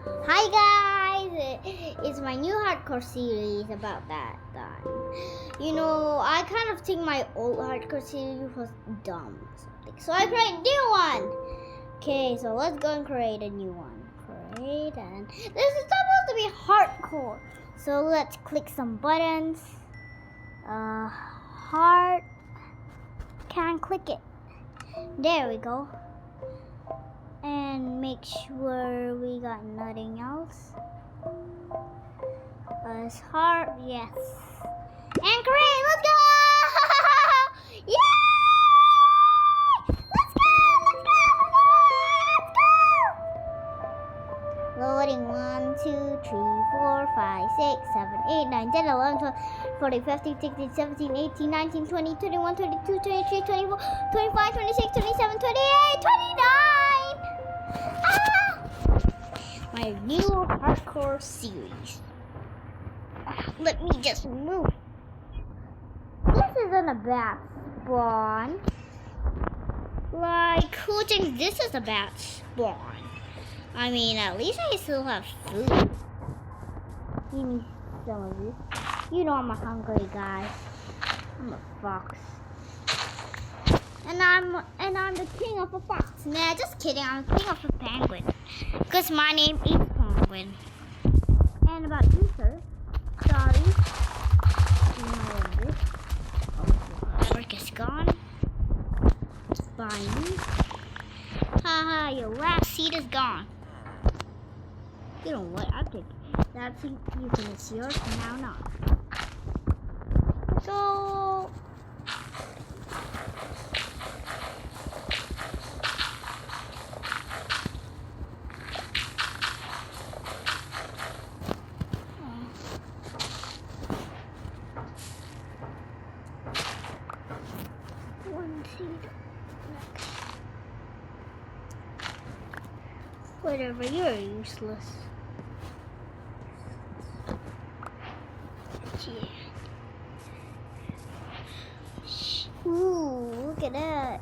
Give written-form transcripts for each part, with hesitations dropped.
Hi guys! It's my new hardcore series about that time. You know, I kind of think my old hardcore series was dumb or something. So I create a new one! Okay, so let's go and create a new one. Create, and this is supposed to be hardcore. So let's click some buttons. Heart. Can't click it. There we go. And make sure we got nothing else. Heart, yes. And create, let's go! Yay! Let's go! Loading 1, 2, 3, 4, 5, 6, 7, 8, 9, 10, 11, 12, 14, 15, 16, 17, 18, 19, 20, 21, 22, 23, 24, 25, 26, 27, 28, 29! My new hardcore series. Let me just move. This isn't a bat spawn. Like, who thinks this is a bat spawn? I mean, at least I still have food. Give me some of this. You know I'm a hungry guy. I'm a fox. And I'm the king of a fox. Nah, just kidding. I'm the king of a penguin. Because my name is Penguin. And about you, sir. Sorry. You know what it is. Oh, the brick is gone. By me. Haha, your last seat is gone. You know what? I'll take that seat. You think it's yours, now not. So... Whatever, you're useless. Yeah. Ooh, look at that.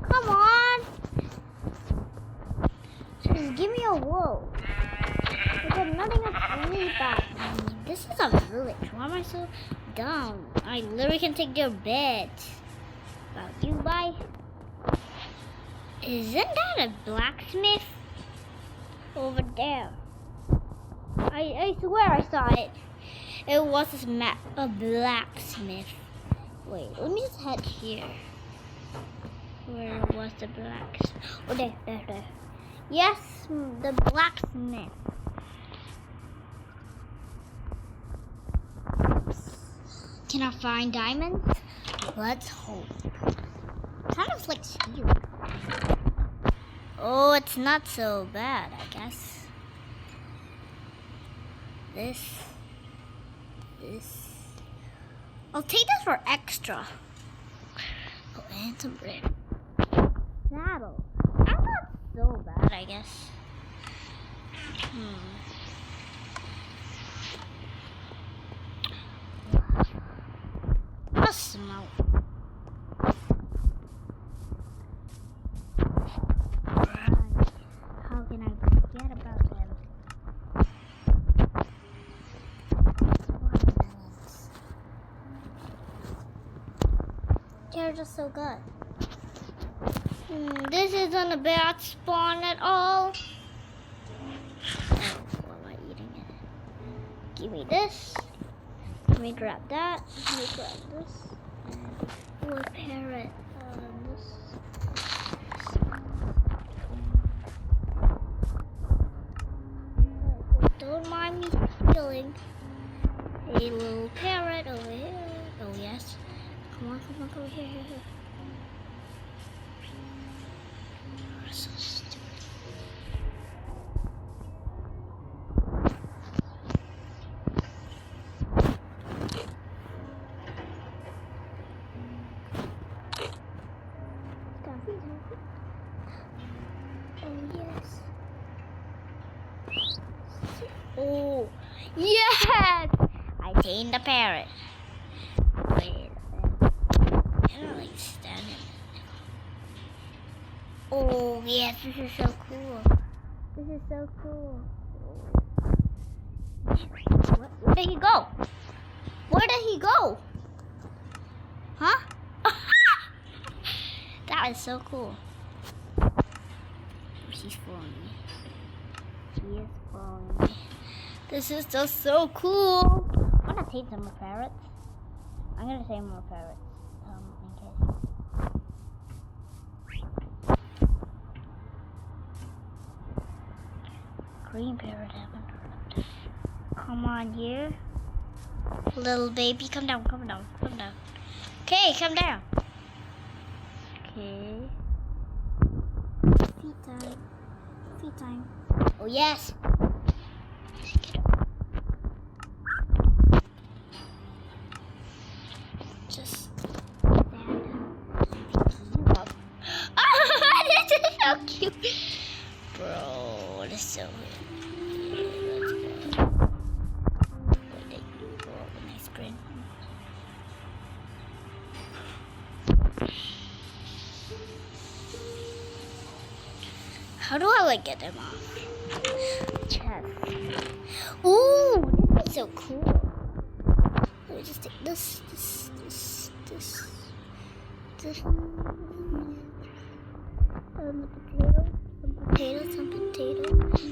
Come on. Just give me a wool. I got nothing to sleep at. This is a village. Why am I so dumb? I literally can take their beds. About you, bye. Isn't that a blacksmith? Over there. I swear I saw it. It was a blacksmith. Wait, let me just head here. Where was the blacksmith? Oh, there. Yes, the blacksmith. Can I find diamonds? Let's hope. Kind of like steel. Oh, it's not so bad, I guess. This. I'll take this for extra. Oh, and some bread. Saddle. That's not so bad, I guess. A smoke. How can I forget about them? They're just so good. This isn't a bad spawn at all. Oh, why am I eating it? Give me this. Let me grab that. Let me grab this. And we'll parrot this. Don't mind me stealing a little parrot over here. Oh, yes. Come on, over here. You're so stupid. Oh, yes. Oh, yes! I tamed the parrot. Wait, I don't like standing. Oh, yes, this is so cool. This is so cool. Where did he go? Where did he go? Huh? That is so cool. He's following me. He is following me. This is just so cool. I'm gonna save some more parrots. I'm gonna save more parrots. In case. Green parrot, haven't heard of this. Come on, you. Little baby, come down, come down, come down. Okay, come down. Okay. Feed time. Feed time. Oh, yes. Just stand up. Oh, this is so cute. Bro, this is so weird. Let's go. Where did you go? Nice print. How do I like get them off? Chest. Ooh, this is so cool. Let me just take this. The potato, some potato.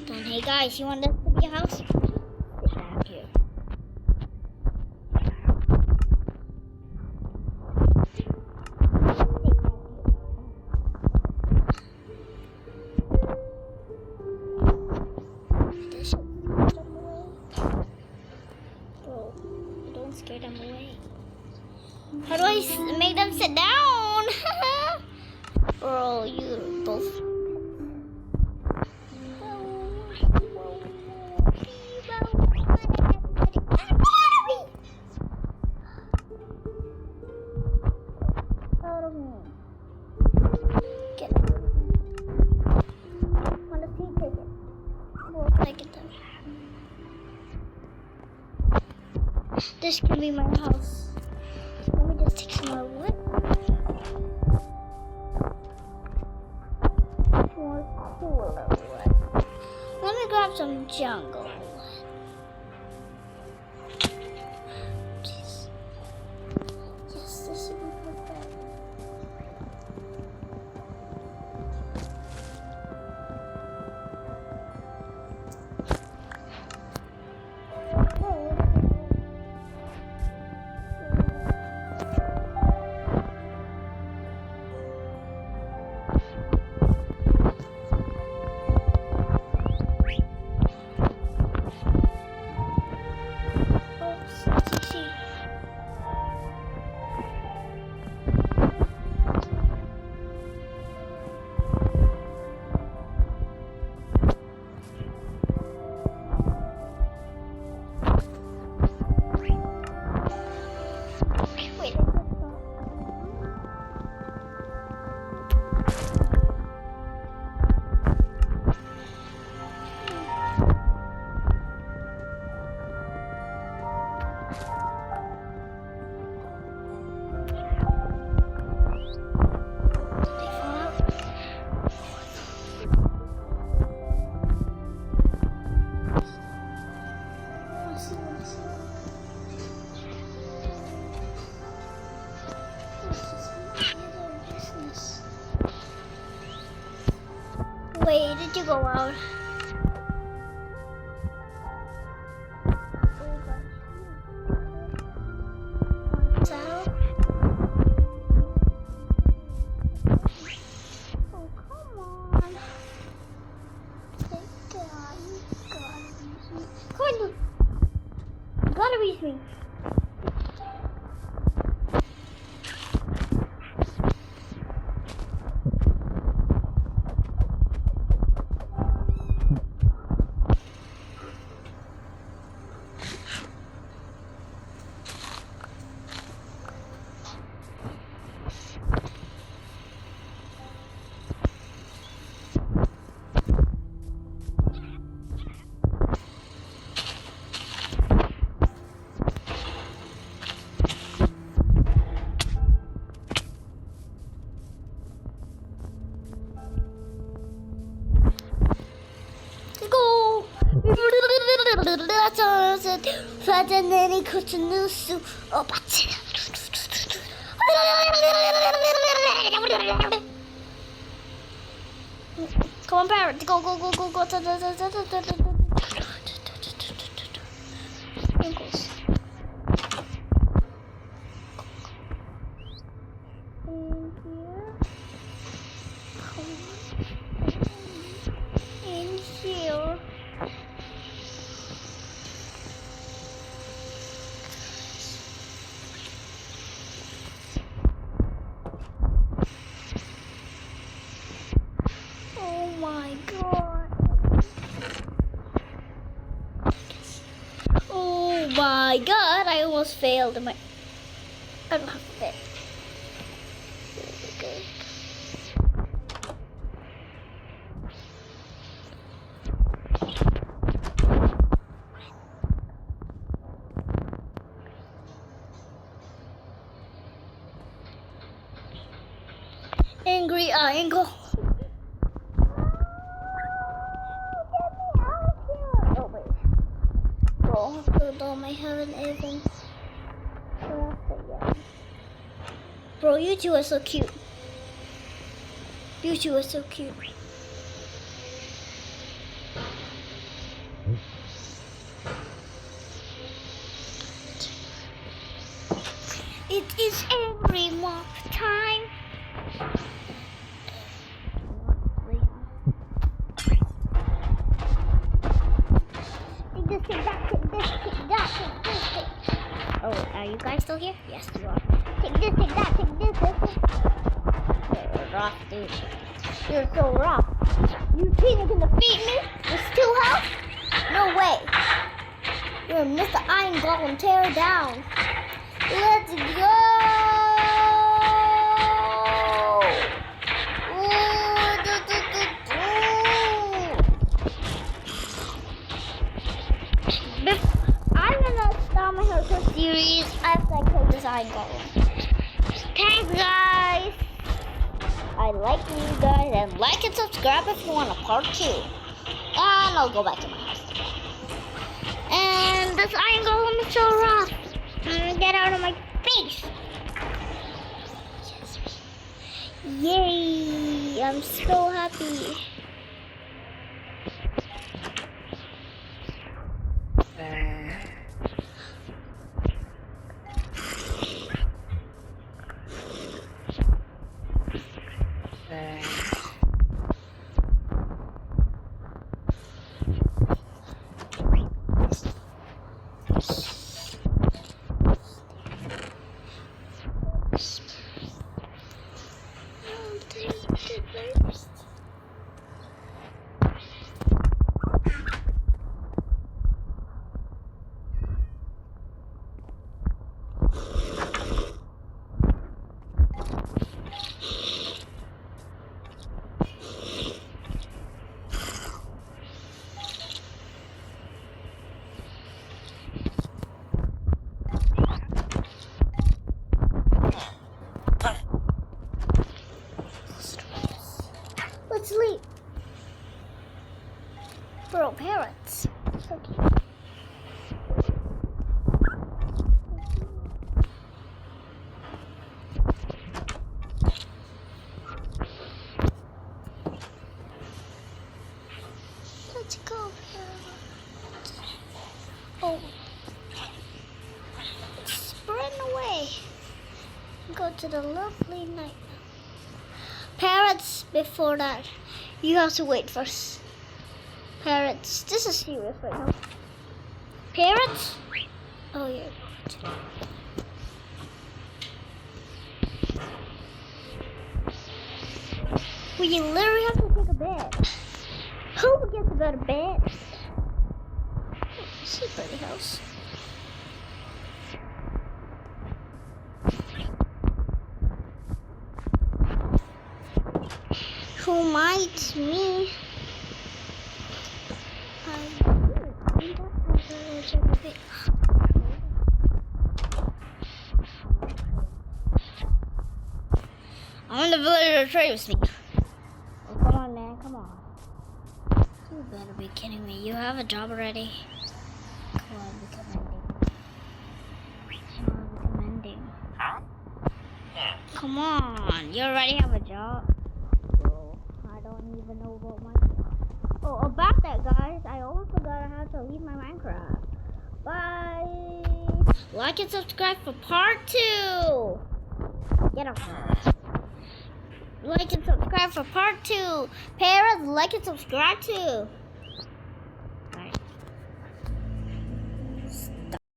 Done. Hey guys, you want this to be a house? Sit down here. Bro, don't scare them away. How do I make them sit down? Bro, you both. Out of me. Get it. Want to see ticket? Well, I get them. This can be my house. Let me just take some more wood. More cooler wood. Let me grab some jungle wood. Jeez. Yes, this should be perfect. Wait, did you go out? Oh, come on. Come on, you gotta reach me. Come on, parrot. Go, go, go, go, go. Ankles. In here. Oh my god. Oh my god, I almost failed. I don't have to fit. Good. Angry angle. Oh wait. Oh, though my heaven isn't. Bro, you two are so cute. You two are so cute. It is angry mob time. Oh, are you guys still here? Yes, you are. Take this, take that, take this, You're rough, dude. You're so rough. You think you can defeat me with 2 health? No way. You're Mr. Iron Golem, tear down. Let's go. I'm gonna start my Hardcore series after I kill this Iron Golem. Thanks, guys. I like you guys, and like and subscribe if you want a part 2. And I'll go back to my house. And this Iron Golem is so rough. Get out of my face. Yay! I'm so happy. Let's sleep. Bro, parrots. So cute. Let's go, parrots. Oh. Sprint away. Go to the lovely night. Parrots, before that, you have to wait first. Parrots, this is serious right now. Parrots? Oh, yeah. We literally have to take a bed. Who gets to go to bed? This is a pretty house. Who might me? I want the villager to trade with me. Oh, come on, man, come on. You better be kidding me. You have a job already. Come on, you already have a job? Bro, I don't even know about my job. Oh, about that, guys, I almost forgot how to leave my Minecraft. Bye! Like and subscribe for part 2! Get up. Like and subscribe for part 2! Parents, like and subscribe too!